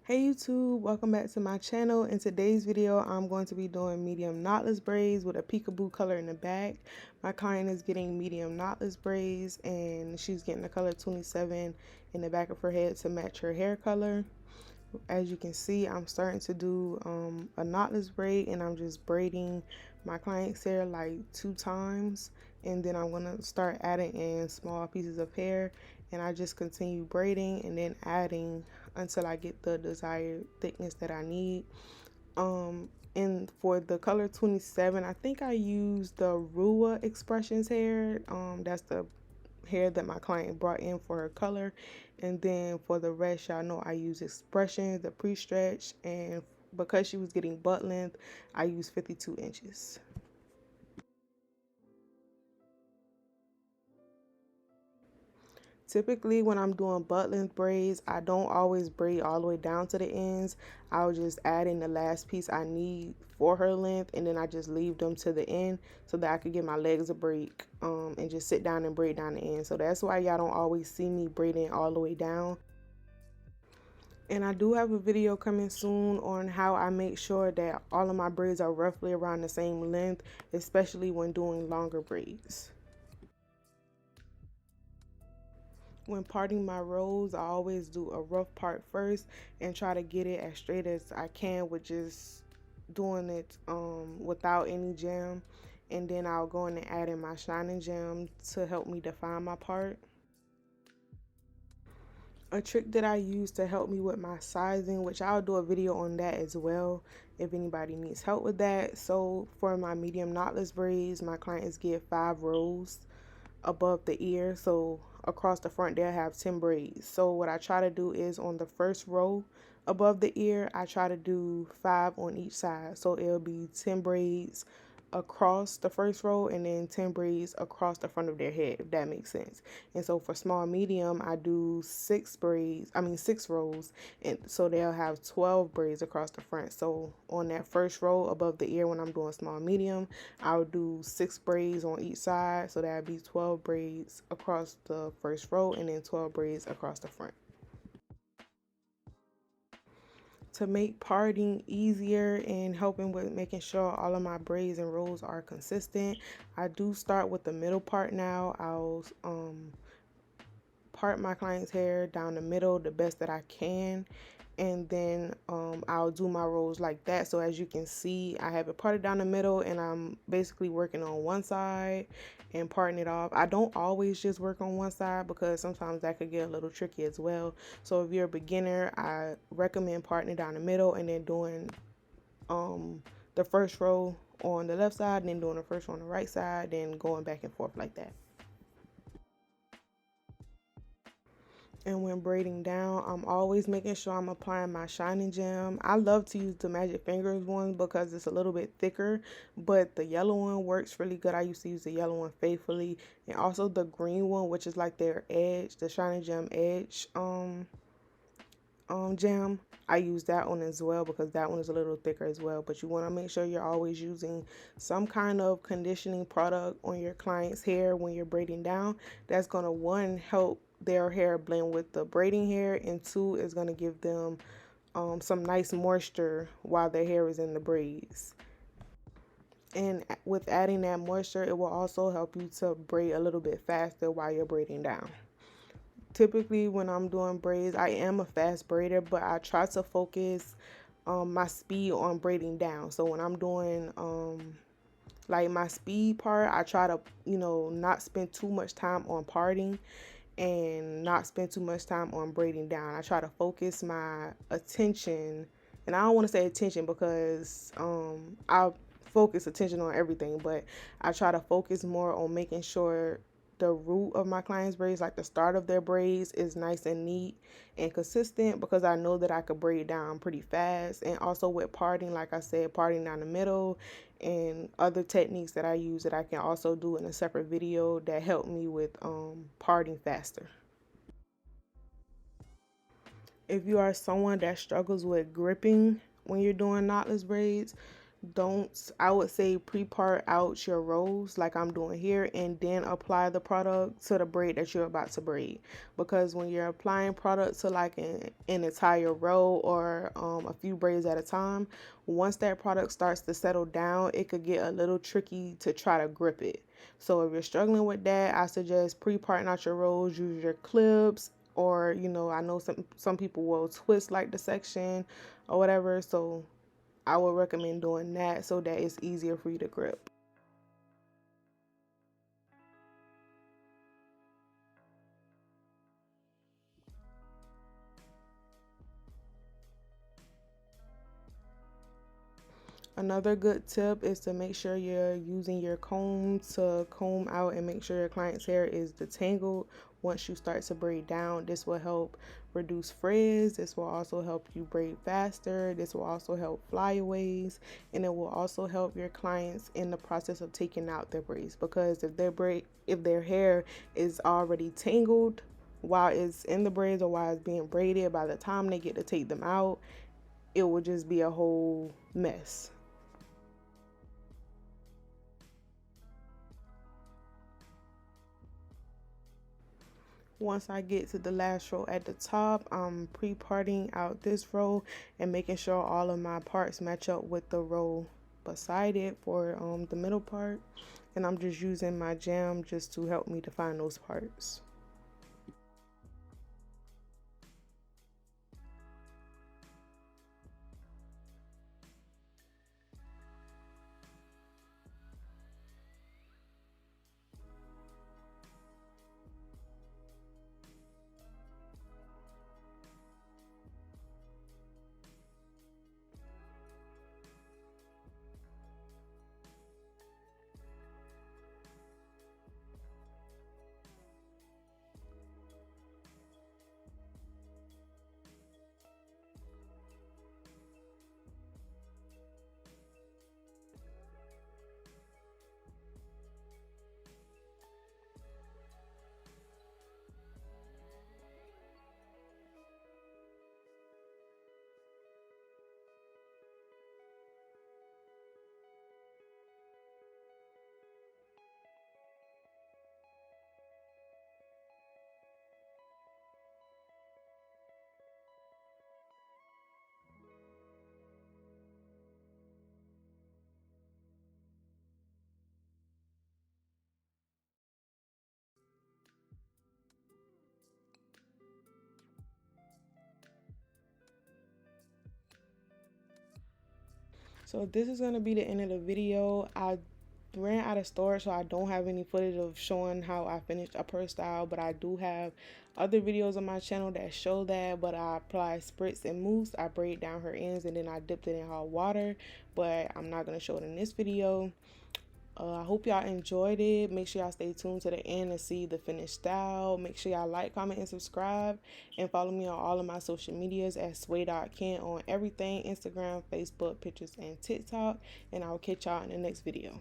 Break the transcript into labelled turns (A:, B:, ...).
A: Hey YouTube, welcome back to my channel. In today's video, I'm going to be doing medium knotless braids with a peekaboo color in the back. My client is getting medium knotless braids and she's getting the color 27 in the back of her head to match her hair color. As you can see, I'm starting to do a knotless braid and I'm just braiding my client's hair like 2 times, and then I'm gonna start adding in small pieces of hair, and I just continue braiding and then adding until I get the desired thickness that I need. And for the color 27, I think I used the Ruwa expressions hair. That's the hair that my client brought in for her color. And then for the rest, y'all know I use expressions, the Prestretched, and because she was getting butt length, I use 52 inches. Typically when I'm doing butt length braids, I don't always braid all the way down to the ends. I'll just add in the last piece I need for her length, and then I just leave them to the end so that I could give my legs a break and just sit down and braid down the end. So that's why y'all don't always see me braiding all the way down. And I do have a video coming soon on how I make sure that all of my braids are roughly around the same length, especially when doing longer braids. When parting my rows, I always do a rough part first and try to get it as straight as I can with just doing it without any gem, and then I'll go in and add in my shining gem to help me define my part. A trick that I use to help me with my sizing, which I'll do a video on that as well if anybody needs help with that. So for my medium knotless braids, my clients get 5 rows above the ear, so across the front they'll have 10 braids. So what I try to do is on the first row above the ear, I try to do 5 on each side, so it'll be 10 braids across the first row and then 10 braids across the front of their head, if that makes sense. And so for small medium, I do 6 rows, and so they'll have 12 braids across the front. So on that first row above the ear, when I'm doing small medium, I'll do 6 braids on each side, so that'd be 12 braids across the first row and then 12 braids across the front. To make parting easier and helping with making sure all of my braids and rows are consistent, I do start with the middle part now. I'll part my client's hair down the middle the best that I can, and then I'll do my rows like that. So as you can see, I have it parted down the middle and I'm basically working on one side and parting it off. I don't always just work on one side because sometimes that could get a little tricky as well. So if you're a beginner, I recommend parting it down the middle and then doing the first row on the left side and then doing the first row on the right side, then going back and forth like that. And when braiding down, I'm always making sure I'm applying my shining gem. I love to use the Magic Fingers one because it's a little bit thicker, but the yellow one works really good. I used to use the yellow one faithfully, and also the green one, which is like their edge, the shining gem edge gem. I use that one as well because that one is a little thicker as well. But you want to make sure you're always using some kind of conditioning product on your client's hair when you're braiding down. That's going to, one, help their hair blend with the braiding hair, and 2, is going to give them some nice moisture while their hair is in the braids. And with adding that moisture, it will also help you to braid a little bit faster while you're braiding down. Typically when I'm doing braids, I am a fast braider, but I try to focus my speed on braiding down. So when I'm doing like my speed part, I try to, not spend too much time on parting and not spend too much time on braiding down. I try to focus my attention, and I don't want to say attention because I focus attention on everything, but I try to focus more on making sure the root of my client's braids, like the start of their braids, is nice and neat and consistent, because I know that I could braid down pretty fast. And also with parting, like I said, parting down the middle and other techniques that I use that I can also do in a separate video that help me with parting faster. If you are someone that struggles with gripping when you're doing knotless braids, don't, I would say, pre-part out your rows like I'm doing here, and then apply the product to the braid that you're about to braid. Because when you're applying product to like an entire row or a few braids at a time, once that product starts to settle down, it could get a little tricky to try to grip it. So if you're struggling with that, I suggest pre-parting out your rows. Use your clips, or I know some people will twist like the section or whatever. So I would recommend doing that so that it's easier for you to grip. Another good tip is to make sure you're using your comb to comb out and make sure your client's hair is detangled once you start to braid down. This will help reduce frizz. This will also help you braid faster. This will also help flyaways, and it will also help your clients in the process of taking out their braids, because if their hair is already tangled while it's in the braids or while it's being braided, by the time they get to take them out, it will just be a whole mess. Once I get to the last row at the top, I'm pre-parting out this row and making sure all of my parts match up with the row beside it for the middle part. And I'm just using my jam just to help me define those parts. So this is going to be the end of the video. I ran out of storage, so I don't have any footage of showing how I finished a purse style, but I do have other videos on my channel that show that. But I apply spritz and mousse, I braid down her ends, and then I dipped it in hot water, but I'm not going to show it in this video. I hope y'all enjoyed it. Make sure y'all stay tuned to the end and see the finished style. Make sure y'all like, comment, and subscribe. And follow me on all of my social medias at sway.ken on everything: Instagram, Facebook, Pinterest, and TikTok. And I'll catch y'all in the next video.